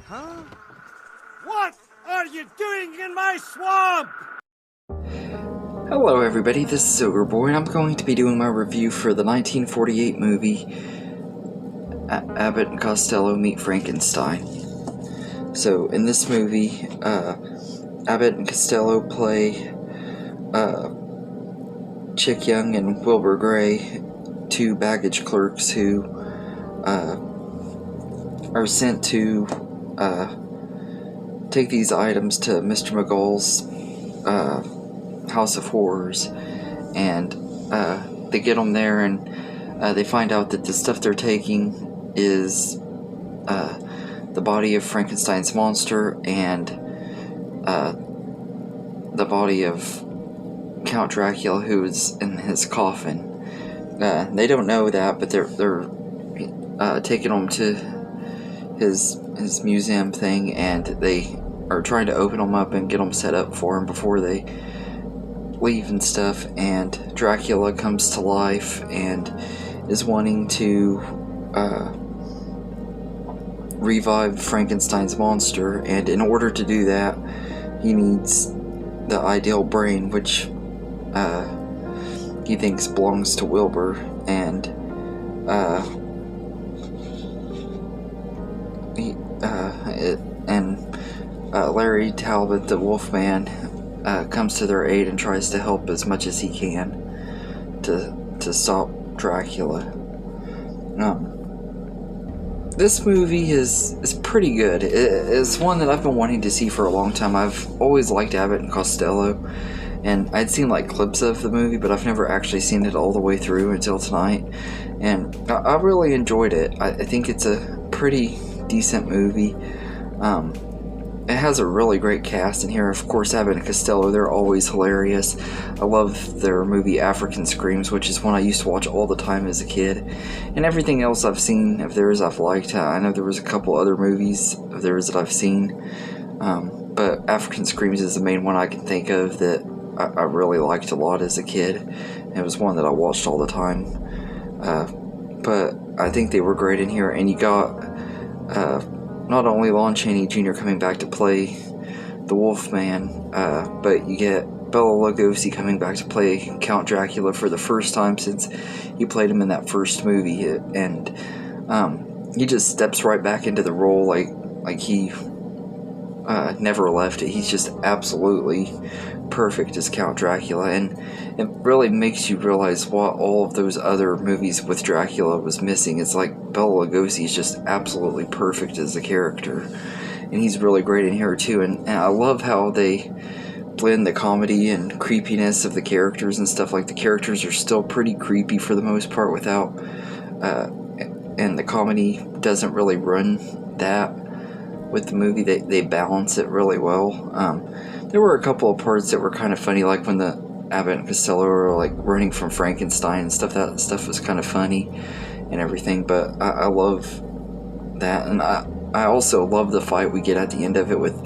Huh? What are you doing in my swamp? Hello everybody, this is Ogre and I'm going to be doing my review for the 1948 movie Abbott and Costello Meet Frankenstein. So in this movie, Abbott and Costello play Chick Young and Wilbur Gray, two baggage clerks who are sent to take these items to Mr. McGall's House of Horrors, and they get them there, and they find out that the stuff they're taking is the body of Frankenstein's monster and the body of Count Dracula, who is in his coffin. They don't know that, but they're taking them to his museum thing, and they are trying to open them up and get them set up for him before they leave and stuff. And Dracula comes to life and is wanting to revive Frankenstein's monster, and in order to do that he needs the ideal brain, which he thinks belongs to Wilbur, and Larry Talbot, the Wolfman, comes to their aid and tries to help as much as he can to stop Dracula. This movie is pretty good. It's one that I've been wanting to see for a long time. I've always liked Abbott and Costello, and I'd seen like clips of the movie, but I've never actually seen it all the way through until tonight, and I really enjoyed it. I think it's a pretty decent movie. It has a really great cast in here. Of course, Abbott and Costello, they're always hilarious. I love their movie African Screams, which is one I used to watch all the time as a kid. And everything else I've seen of theirs I've liked. I know there was a couple other movies of theirs that I've seen. But African Screams is the main one I can think of that I really liked a lot as a kid. It was one that I watched all the time. But I think they were great in here. And you got not only Lon Chaney Jr. coming back to play the Wolfman, but you get Bela Lugosi coming back to play Count Dracula for the first time since he played him in that first movie, and he just steps right back into the role like he never left it. He's just absolutely perfect as Count Dracula, and it really makes you realize what all of those other movies with Dracula was missing. It's like Bela Lugosi is just absolutely perfect as a character, and he's really great in here too. And I love how they blend the comedy and creepiness of the characters and stuff. Like, the characters are still pretty creepy for the most part without and the comedy doesn't really run that with the movie. They balance it really well. There were a couple of parts that were kind of funny, like when the Abbott and Costello were like running from Frankenstein and stuff. That stuff was kind of funny and everything, but I love that. And I also love the fight we get at the end of it with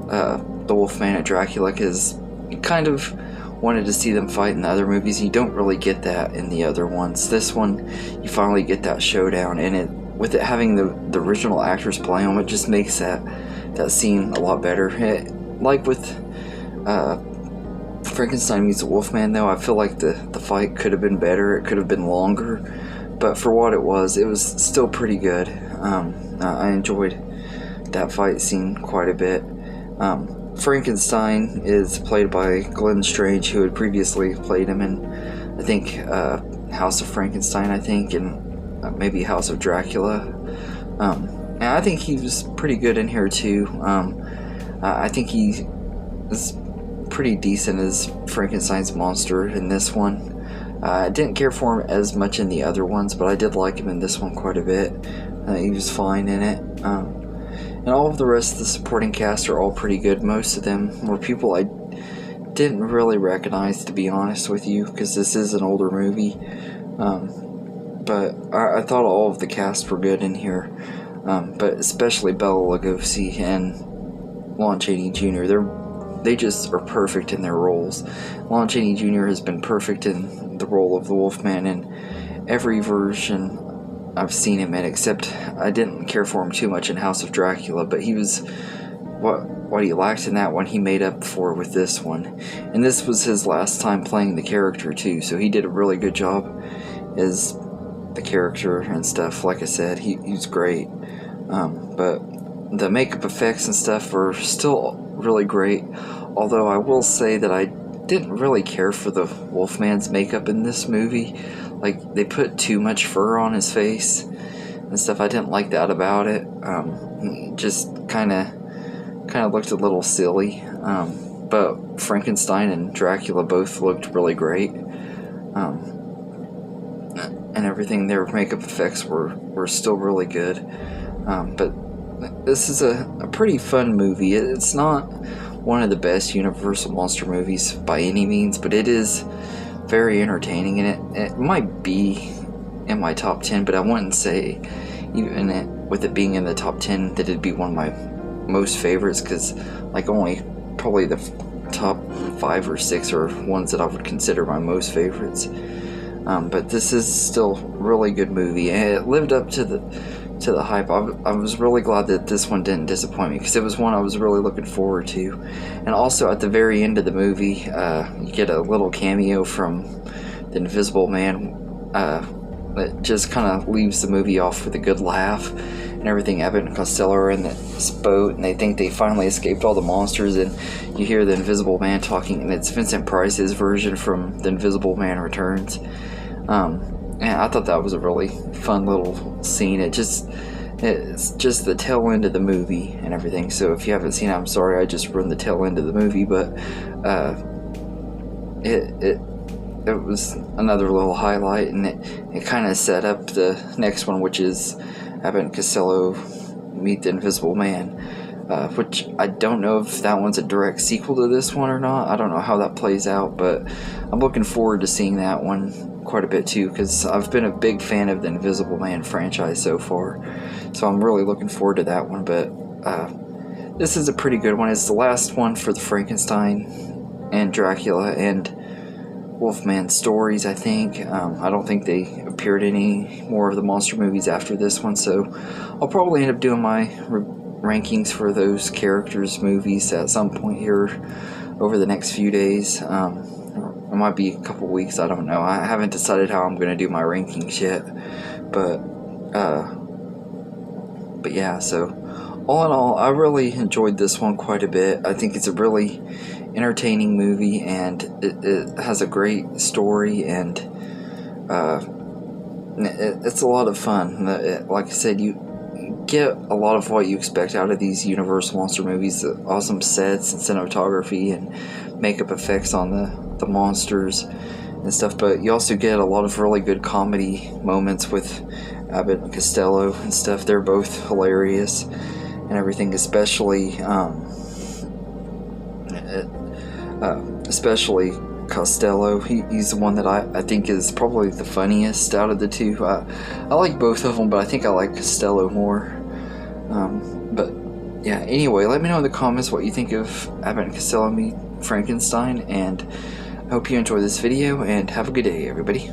the Wolfman and Dracula, because you kind of wanted to see them fight in the other movies. You don't really get that in the other ones. This one, you finally get that showdown, and with it having the original actors playing them, it just makes that scene a lot better. Like with Frankenstein meets the Wolfman, though, I feel like the fight could have been better. It could have been longer, but for what it was still pretty good. I enjoyed that fight scene quite a bit. Frankenstein is played by Glenn Strange, who had previously played him in, I think, House of Frankenstein, and maybe House of Dracula. And I think he was pretty good in here too. I think he is pretty decent as Frankenstein's monster in this one. I didn't care for him as much in the other ones, but I did like him in this one quite a bit. He was fine in it. And all of the rest of the supporting cast are all pretty good. Most of them were people I didn't really recognize, to be honest with you, because this is an older movie. But I thought all of the cast were good in here. But especially Bela Lugosi and Lon Chaney Jr. They just are perfect in their roles. Lon Chaney Jr. has been perfect in the role of the Wolfman in every version I've seen him in, except I didn't care for him too much in House of Dracula, but he was what he lacked in that one he made up for with this one. And this was his last time playing the character too, so he did a really good job as the character and stuff. Like I said, he's great. But the makeup effects and stuff are still really great, although I will say that I didn't really care for the Wolfman's makeup in this movie. Like, they put too much fur on his face and stuff. I didn't like that about it. Just kind of looked a little silly. But Frankenstein and Dracula both looked really great. And everything, their makeup effects were still really good. But this is a pretty fun movie. It's not one of the best Universal monster movies by any means, but it is very entertaining, and it might be in my top 10, but I wouldn't say, even with it being in the top 10, that it'd be one of my most favorites, because like only probably the top 5 or 6 are ones that I would consider my most favorites. But this is still a really good movie, and it lived up to the hype. I was really glad that this one didn't disappoint me, because it was one I was really looking forward to. And also at the very end of the movie, you get a little cameo from the Invisible Man that just kind of leaves the movie off with a good laugh and everything. Abbott and Costello are in this boat, and they think they finally escaped all the monsters, and you hear the Invisible Man talking, and it's Vincent Price's version from The Invisible Man Returns. And I thought that was a really fun little scene. It's just the tail end of the movie and everything. So if you haven't seen it, I'm sorry, I just ruined the tail end of the movie. But it was another little highlight, and it kind of set up the next one, which is Abbott and Costello meet the Invisible Man. Which I don't know if that one's a direct sequel to this one or not. I don't know how that plays out, but I'm looking forward to seeing that one quite a bit too, because I've been a big fan of the Invisible Man franchise so far, so I'm really looking forward to that one. But this is a pretty good one. It's the last one for the Frankenstein and Dracula and Wolfman stories, I think. I don't think they appeared any more of the monster movies after this one, so I'll probably end up doing my rankings for those characters' movies at some point here over the next few days. It might be a couple weeks, I don't know. I haven't decided how I'm going to do my rankings yet. But yeah, so all in all, I really enjoyed this one quite a bit. I think it's a really entertaining movie, and it has a great story, and it's a lot of fun. Like I said, you get a lot of what you expect out of these Universal monster movies: the awesome sets and cinematography and makeup effects on the monsters and stuff, but you also get a lot of really good comedy moments with Abbott and Costello and stuff. They're both hilarious and everything, especially Costello. He's the one that I think is probably the funniest out of the two. I like both of them, but I think I like Costello more. But yeah, anyway, let me know in the comments what you think of Abbott and Costello meet Frankenstein, and I hope you enjoy this video, and have a good day, everybody.